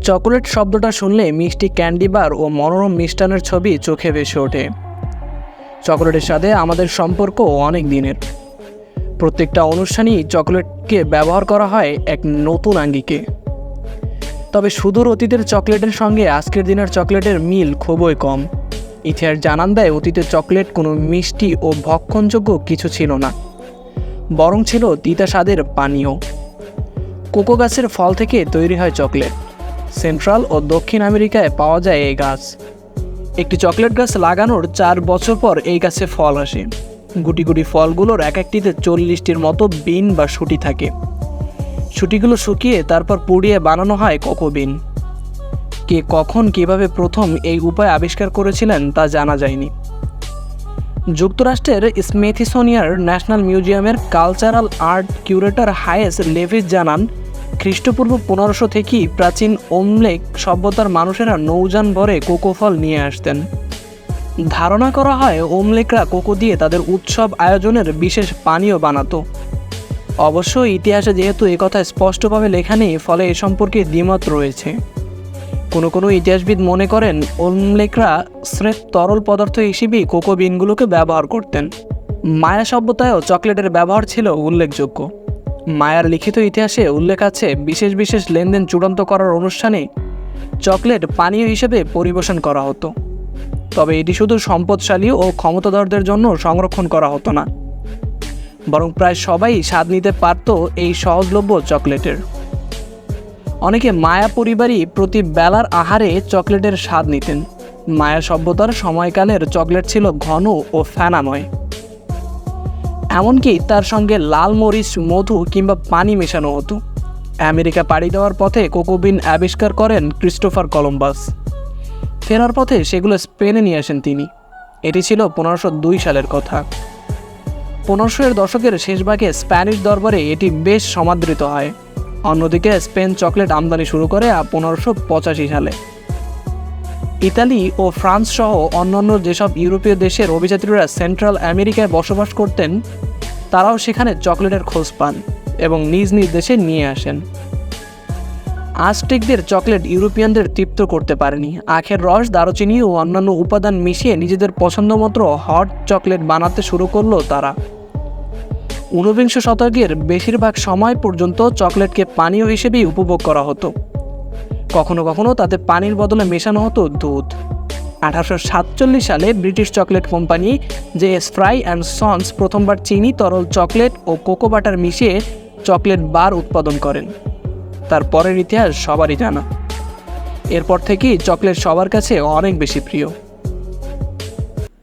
Chocolate শব্দটা শুনলে মিষ্টি ক্যান্ডি বার ও মনোরম মিষ্টানের ছবি চোখে ভেসে ওঠে। চকোলেটের সাথে আমাদের সম্পর্ক অনেক দিনের। প্রত্যেকটা অনুষ্ঠানেই চকোলেটকে ব্যবহার করা হয় এক নতুন আঙ্গিকে। তবে সুদূর অতীতের চকলেটের সঙ্গে আজকের দিনের চকলেটের মিল খুবই কম। ইতিহাস জানান দেয় অতীতে চকলেট কোনো মিষ্টি ও ভক্ষণযোগ্য কিছু ছিল না, বরং ছিল তিতা স্বাদের পানীয়। কোকো গাছের ফল থেকে তৈরি হয় চকলেট। সেন্ট্রাল ও দক্ষিণ আমেরিকায় পাওয়া যায় এই গাছ। একটি চকলেট গাছ লাগানোর 4 বছর পর এই গাছে ফল আসে। গুটি গুটি ফলগুলোর এক একটিতে 40টির মতো বিন বা শুঁটি থাকে। শুঁটিগুলো শুকিয়ে তারপর পুড়িয়ে বানানো হয় কোকো বিন। কে কখন কিভাবে প্রথম এই উপায় আবিষ্কার করেছিলেন তা জানা যায়নি। যুক্তরাষ্ট্রের স্মিথসোনিয়ান ন্যাশনাল মিউজিয়ামের কালচারাল আর্ট কিউরেটর হায়েস লেভিস জানান, খ্রিস্টপূর্ব 1500 থেকেই প্রাচীন ওমলেক সভ্যতার মানুষেরা নৌযান ভরে কোকো ফল নিয়ে আসতেন। ধারণা করা হয় ওমলেকরা কোকো দিয়ে তাদের উৎসব আয়োজনের বিশেষ পানীয় বানাতো। অবশ্য ইতিহাসে যেহেতু একথা স্পষ্টভাবে লেখা নেই, ফলে এ সম্পর্কে দ্বিমত রয়েছে। কোনো ইতিহাসবিদ মনে করেন ওমলেকরা স্রেফ তরল পদার্থ হিসেবেই কোকো বিনগুলোকে ব্যবহার করতেন। মায়া সভ্যতায়ও চকলেটের ব্যবহার ছিল উল্লেখযোগ্য। মায়ার লিখিত ইতিহাসে উল্লেখ আছে, বিশেষ লেনদেন চূড়ান্ত করার অনুষ্ঠানে চকলেট পানীয় হিসেবে পরিবেশন করা হতো। তবে এটি শুধু সম্পদশালী ও ক্ষমতাধরদের জন্য সংরক্ষণ করা হতো না, বরং প্রায় সবাই স্বাদ নিতে পারত এই সহজলভ্য চকলেটের। অনেকে মায়া পরিবারই প্রতি বেলার আহারে চকলেটের স্বাদ নিতেন। মায়া সভ্যতার সময়কালের চকলেট ছিল ঘন ও ফেনাময়। এমনকি তার সঙ্গে লাল মরিচ, মধু কিংবা পানি মেশানো হতো। আমেরিকা পাড়ি দেওয়ার পথে কোকো বিন আবিষ্কার করেন ক্রিস্টোফার কলম্বাস। ফেরার পথে সেগুলো স্পেনে নিয়ে আসেন তিনি। এটি ছিল 1502 সালের কথা। 1500-এর দশকের শেষভাগে স্প্যানিশ দরবারে এটি বেশ সমাদৃত হয়। অন্যদিকে স্পেন চকলেট আমদানি শুরু করে 1585 সালে। ইতালি ও ফ্রান্স সহ অন্যান্য যেসব ইউরোপীয় দেশের অভিযাত্রীরা সেন্ট্রাল আমেরিকায় বসবাস করতেন, তারাও সেখানে চকলেটের খোঁজ পান এবং নিজ নিজ দেশে নিয়ে আসেন। আজটেকদের চকলেট ইউরোপিয়ানদের তৃপ্ত করতে পারেনি। আখের রস, দারুচিনি ও অন্যান্য উপাদান মিশিয়ে নিজেদের পছন্দমতো হট চকলেট বানাতে শুরু করলো তারা। 19বিংশ শতকের বেশিরভাগ সময় পর্যন্ত চকলেটকে পানীয় হিসেবেই উপভোগ করা হতো। কখনো কখনো তাতে পানির বদলে মেশানো হতো দুধ। 1847 সালে British chocolate company J S. Fry and Sons প্রথমবার চিনি, তরল চকলেট ও কোকো বাটার মিশিয়ে চকলেট বার উৎপাদন করেন। তার পরের ইতিহাস সবারই জানা। এরপর থেকেই চকলেট সবার কাছে অনেক বেশি প্রিয়।